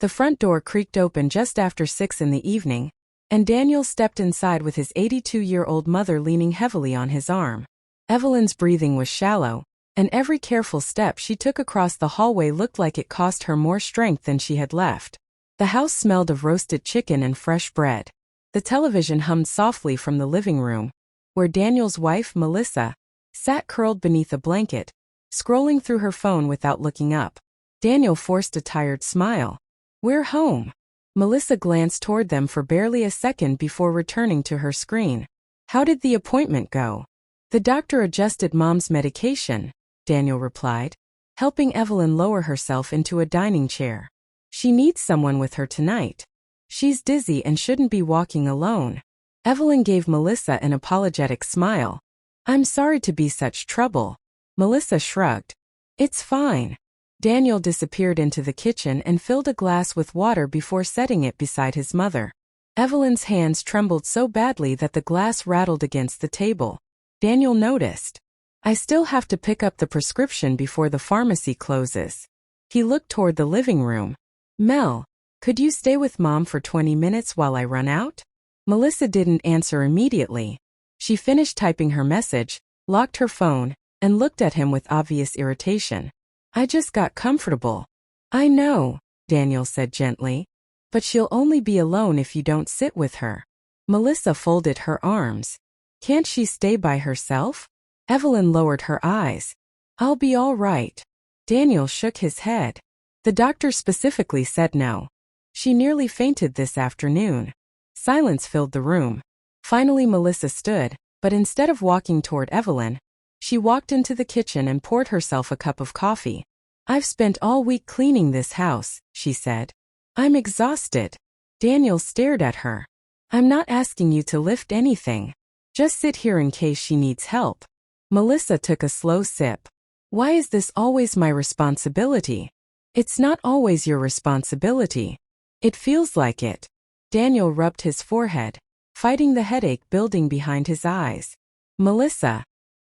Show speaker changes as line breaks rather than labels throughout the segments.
The front door creaked open just after 6 in the evening, and Daniel stepped inside with his 82-year-old mother leaning heavily on his arm. Evelyn's breathing was shallow, and every careful step she took across the hallway looked like it cost her more strength than she had left. The house smelled of roasted chicken and fresh bread. The television hummed softly from the living room, where Daniel's wife, Melissa, sat curled beneath a blanket, scrolling through her phone without looking up. Daniel forced a tired smile. "We're home." Melissa glanced toward them for barely a second before returning to her screen. "How did the appointment go?" "The doctor adjusted Mom's medication," Daniel replied, helping Evelyn lower herself into a dining chair. "She needs someone with her tonight. She's dizzy and shouldn't be walking alone." Evelyn gave Melissa an apologetic smile. "I'm sorry to be such trouble." Melissa shrugged. "It's fine." Daniel disappeared into the kitchen and filled a glass with water before setting it beside his mother. Evelyn's hands trembled so badly that the glass rattled against the table. Daniel noticed. "I still have to pick up the prescription before the pharmacy closes." He looked toward the living room. "Mel, could you stay with Mom for 20 minutes while I run out?" Melissa didn't answer immediately. She finished typing her message, locked her phone, and looked at him with obvious irritation. "I just got comfortable." "I know," Daniel said gently. "But she'll only be alone if you don't sit with her." Melissa folded her arms. "Can't she stay by herself?" Evelyn lowered her eyes. "I'll be all right." Daniel shook his head. "The doctor specifically said no. She nearly fainted this afternoon." Silence filled the room. Finally Melissa stood, but instead of walking toward Evelyn, she walked into the kitchen and poured herself a cup of coffee. "I've spent all week cleaning this house," she said. "I'm exhausted." Daniel stared at her. "I'm not asking you to lift anything. Just sit here in case she needs help." Melissa took a slow sip. "Why is this always my responsibility?" "It's not always your responsibility. It feels like it." Daniel rubbed his forehead, fighting the headache building behind his eyes. "Melissa,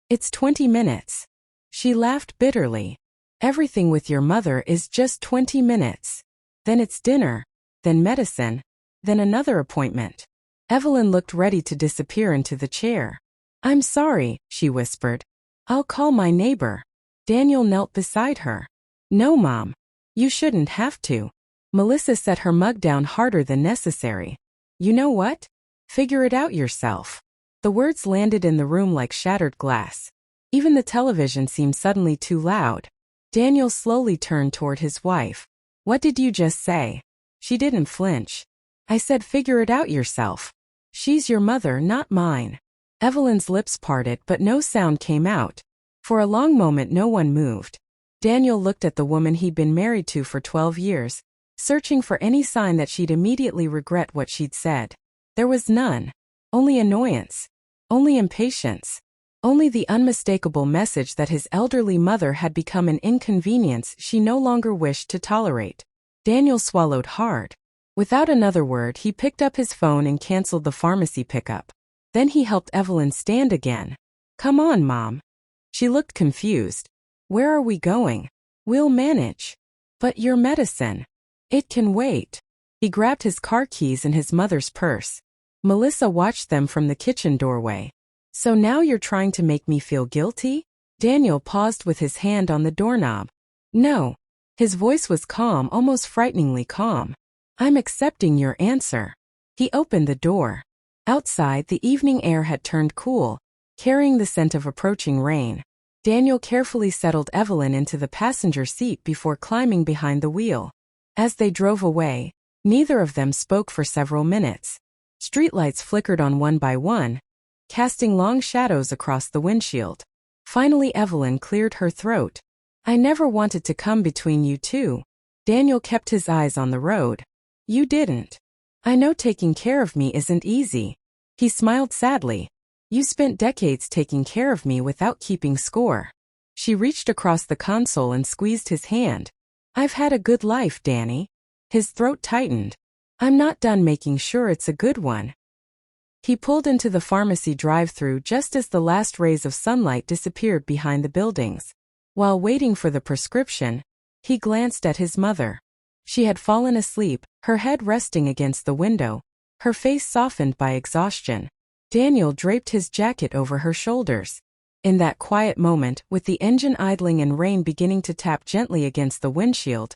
it's 20 minutes. She laughed bitterly. "Everything with your mother is just 20 minutes. Then it's dinner, then medicine, then another appointment." Evelyn looked ready to disappear into the chair. "I'm sorry," she whispered. "I'll call my neighbor." Daniel knelt beside her. "No, Mom. You shouldn't have to." Melissa set her mug down harder than necessary. "You know what? Figure it out yourself." The words landed in the room like shattered glass. Even the television seemed suddenly too loud. Daniel slowly turned toward his wife. "What did you just say?" She didn't flinch. "I said figure it out yourself. She's your mother, not mine." Evelyn's lips parted but no sound came out. For a long moment no one moved. Daniel looked at the woman he'd been married to for 12 years, searching for any sign that she'd immediately regret what she'd said. There was none. Only annoyance. Only impatience. Only the unmistakable message that his elderly mother had become an inconvenience she no longer wished to tolerate. Daniel swallowed hard. Without another word, he picked up his phone and canceled the pharmacy pickup. Then he helped Evelyn stand again. "Come on, Mom." She looked confused. "Where are we going?" "We'll manage." "But your medicine." "It can wait." He grabbed his car keys and his mother's purse. Melissa watched them from the kitchen doorway. "So now you're trying to make me feel guilty?" Daniel paused with his hand on the doorknob. "No." His voice was calm, almost frighteningly calm. "I'm accepting your answer." He opened the door. Outside, the evening air had turned cool, carrying the scent of approaching rain. Daniel carefully settled Evelyn into the passenger seat before climbing behind the wheel. As they drove away, neither of them spoke for several minutes. Streetlights flickered on one by one, casting long shadows across the windshield. Finally Evelyn cleared her throat. "I never wanted to come between you two." Daniel kept his eyes on the road. "You didn't. I know taking care of me isn't easy." He smiled sadly. "You spent decades taking care of me without keeping score." She reached across the console and squeezed his hand. "I've had a good life, Danny." His throat tightened. "I'm not done making sure it's a good one." He pulled into the pharmacy drive-thru just as the last rays of sunlight disappeared behind the buildings. While waiting for the prescription, he glanced at his mother. She had fallen asleep, her head resting against the window, her face softened by exhaustion. Daniel draped his jacket over her shoulders. In that quiet moment, with the engine idling and rain beginning to tap gently against the windshield,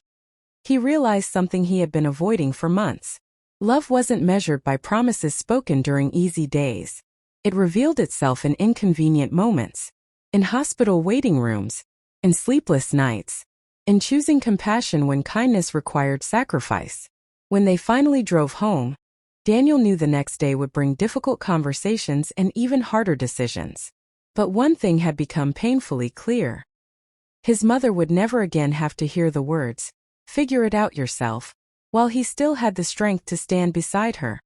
he realized something he had been avoiding for months. Love wasn't measured by promises spoken during easy days. It revealed itself in inconvenient moments, in hospital waiting rooms, in sleepless nights, in choosing compassion when kindness required sacrifice. When they finally drove home, Daniel knew the next day would bring difficult conversations and even harder decisions. But one thing had become painfully clear. His mother would never again have to hear the words, "Figure it out yourself," while he still had the strength to stand beside her.